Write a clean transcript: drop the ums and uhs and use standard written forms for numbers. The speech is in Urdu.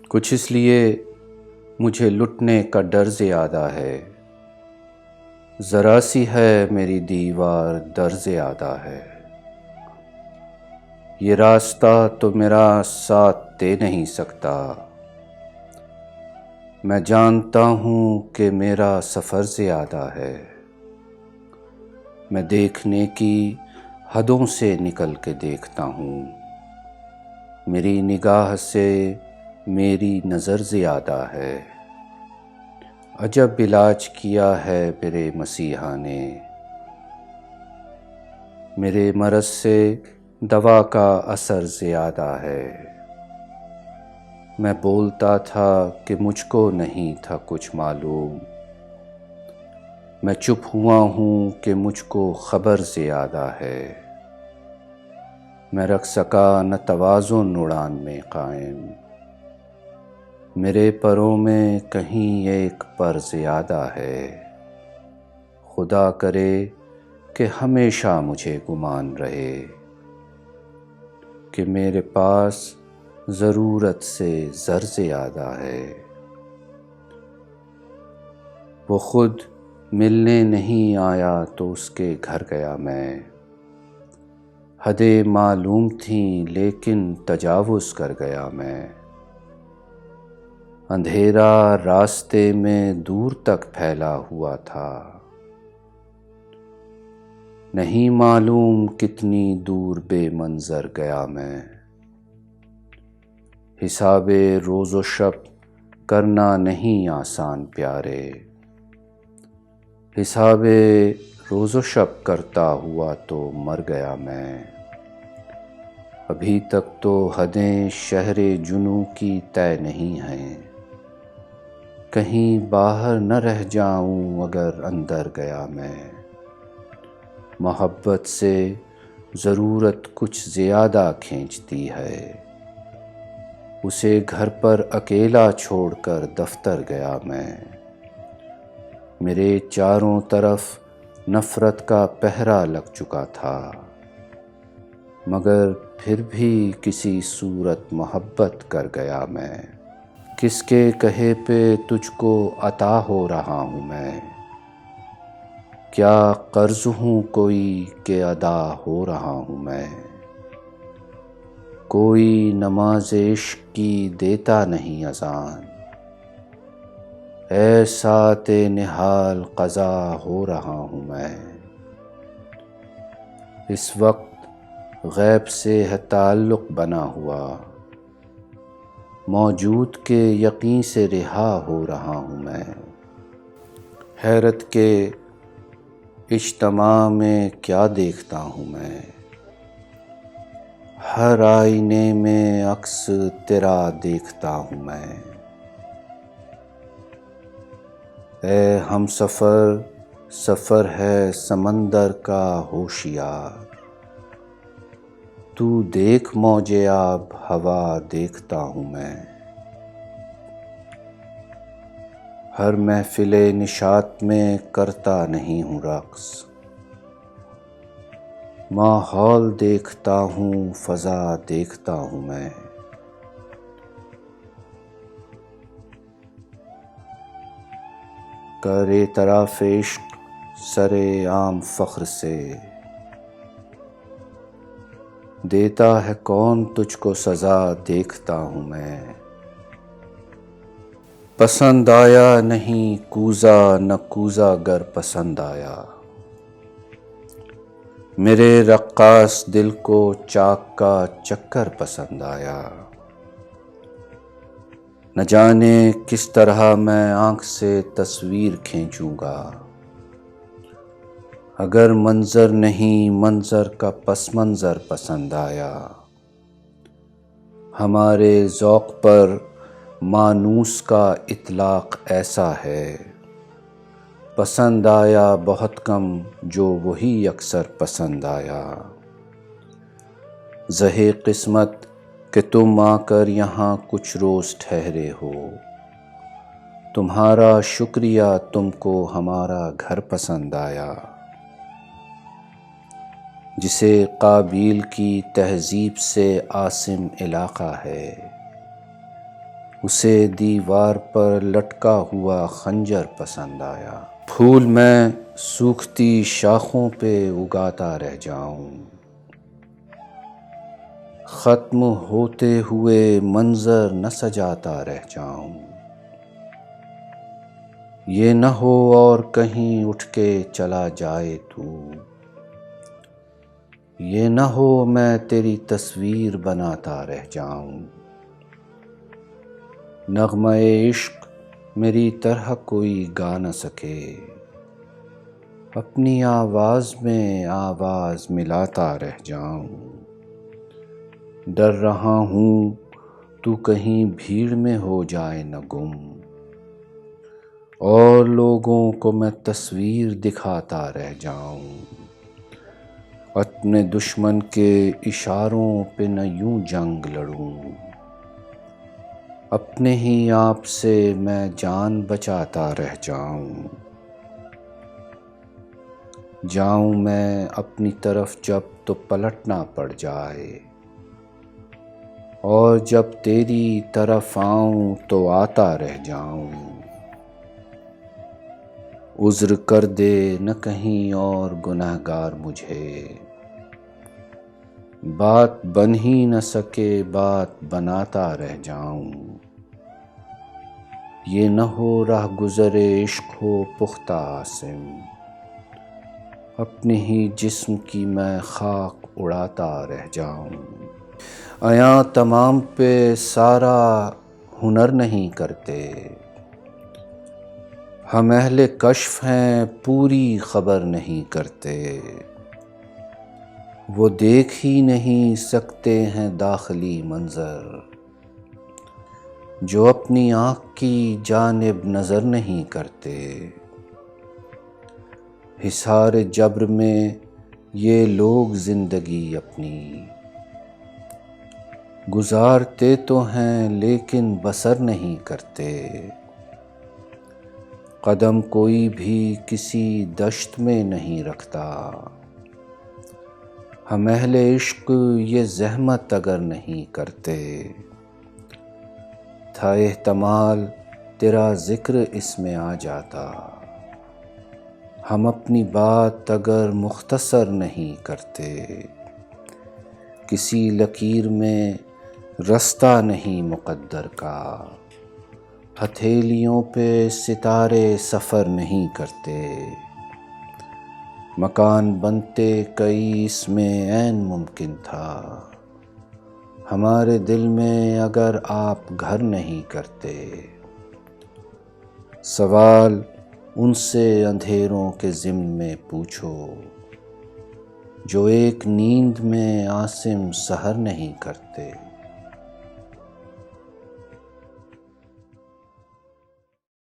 کچھ اس لیے مجھے لٹنے کا ڈر زیادہ ہے، ذرا سی ہے میری دیوار در زیادہ ہے۔ یہ راستہ تو میرا ساتھ دے نہیں سکتا، میں جانتا ہوں کہ میرا سفر زیادہ ہے۔ میں دیکھنے کی حدوں سے نکل کے دیکھتا ہوں، میری نگاہ سے میری نظر زیادہ ہے۔ عجب علاج کیا ہے میرے مسیحا نے، میرے مرض سے دوا کا اثر زیادہ ہے۔ میں بولتا تھا کہ مجھ کو نہیں تھا کچھ معلوم، میں چپ ہوا ہوں کہ مجھ کو خبر زیادہ ہے۔ میں رکھ سکا نہ توازن اڑان میں قائم، میرے پروں میں کہیں ایک پر زیادہ ہے۔ خدا کرے کہ ہمیشہ مجھے گمان رہے کہ میرے پاس ضرورت سے زر زیادہ ہے۔ وہ خود ملنے نہیں آیا تو اس کے گھر گیا میں، حدیں معلوم تھیں لیکن تجاوز کر گیا میں۔ اندھیرا راستے میں دور تک پھیلا ہوا تھا، نہیں معلوم کتنی دور بے منظر گیا میں۔ حساب روز و شب کرنا نہیں آسان پیارے، حساب روز و شب کرتا ہوا تو مر گیا میں۔ ابھی تک تو حدیں شہر جنوں کی طے نہیں ہیں، کہیں باہر نہ رہ جاؤں اگر اندر گیا میں۔ محبت سے ضرورت کچھ زیادہ کھینچتی ہے، اسے گھر پر اکیلا چھوڑ کر دفتر گیا میں۔ میرے چاروں طرف نفرت کا پہرا لگ چکا تھا، مگر پھر بھی کسی صورت محبت کر گیا میں۔ کس کے کہے پہ تجھ کو عطا ہو رہا ہوں میں، کیا قرض ہوں کوئی کہ ادا ہو رہا ہوں میں۔ کوئی نماز عشق کی دیتا نہیں اذان، اے ساعت نہال قضا ہو رہا ہوں میں۔ اس وقت غیب سے ہے تعلق بنا ہوا، موجود کے یقین سے رہا ہو رہا ہوں میں۔ حیرت کے اجتماع میں کیا دیکھتا ہوں میں، ہر آئینے میں عکس تیرا دیکھتا ہوں میں۔ اے ہم سفر سفر ہے سمندر کا ہوشیار، تو دیکھ موج آب ہوا دیکھتا ہوں میں۔ ہر محفل نشاط میں کرتا نہیں ہوں رقص، ماحول دیکھتا ہوں فضا دیکھتا ہوں میں۔ کر اعتراف عشق سر عام فخر سے، دیتا ہے کون تجھ کو سزا دیکھتا ہوں میں۔ پسند آیا نہیں کوزہ نہ کوزہ گر پسند آیا، میرے رقاص دل کو چاک کا چکر پسند آیا۔ نہ جانے کس طرح میں آنکھ سے تصویر کھینچوں گا، اگر منظر نہیں منظر کا پس منظر پسند آیا۔ ہمارے ذوق پر مانوس کا اطلاق ایسا ہے، پسند آیا بہت کم جو وہی اکثر پسند آیا۔ زہے قسمت کہ تم آ کر یہاں کچھ روز ٹھہرے ہو، تمہارا شکریہ تم کو ہمارا گھر پسند آیا۔ جسے قابیل کی تہذیب سے عاصم علاقہ ہے، اسے دیوار پر لٹکا ہوا خنجر پسند آیا۔ پھول میں سوکھتی شاخوں پہ اگاتا رہ جاؤں، ختم ہوتے ہوئے منظر نہ سجاتا رہ جاؤں۔ یہ نہ ہو اور کہیں اٹھ کے چلا جائے تو، یہ نہ ہو میں تیری تصویر بناتا رہ جاؤں۔ نغمہ عشق میری طرح کوئی گا نہ سکے، اپنی آواز میں آواز ملاتا رہ جاؤں۔ ڈر رہا ہوں تو کہیں بھیڑ میں ہو جائے نہ گم، اور لوگوں کو میں تصویر دکھاتا رہ جاؤں۔ اپنے دشمن کے اشاروں پہ نہ یوں جنگ لڑوں، اپنے ہی آپ سے میں جان بچاتا رہ جاؤں۔ جاؤں میں اپنی طرف جب تو پلٹنا پڑ جائے، اور جب تیری طرف آؤں تو آتا رہ جاؤں۔ عذر کر دے نہ کہیں اور گنہگار مجھے، بات بن ہی نہ سکے بات بناتا رہ جاؤں۔ یہ نہ ہو راہ گزر عشق ہو پختہ عاصم، اپنے ہی جسم کی میں خاک اڑاتا رہ جاؤں۔ عیاں تمام پہ سارا ہنر نہیں کرتے، ہم اہل کشف ہیں پوری خبر نہیں کرتے۔ وہ دیکھ ہی نہیں سکتے ہیں داخلی منظر، جو اپنی آنکھ کی جانب نظر نہیں کرتے۔ حصار جبر میں یہ لوگ زندگی اپنی گزارتے تو ہیں لیکن بسر نہیں کرتے۔ قدم کوئی بھی کسی دشت میں نہیں رکھتا، ہم اہل عشق یہ زحمت اگر نہیں کرتے۔ تھا احتمال تیرا ذکر اس میں آ جاتا، ہم اپنی بات اگر مختصر نہیں کرتے۔ کسی لکیر میں رستہ نہیں مقدر کا، ہتھیلیوں پہ ستارے سفر نہیں کرتے۔ مکان بنتے کئی اس میں عین ممکن تھا، ہمارے دل میں اگر آپ گھر نہیں کرتے۔ سوال ان سے اندھیروں کے ضمن میں پوچھو، جو ایک نیند میں عاصم سحر نہیں کرتے۔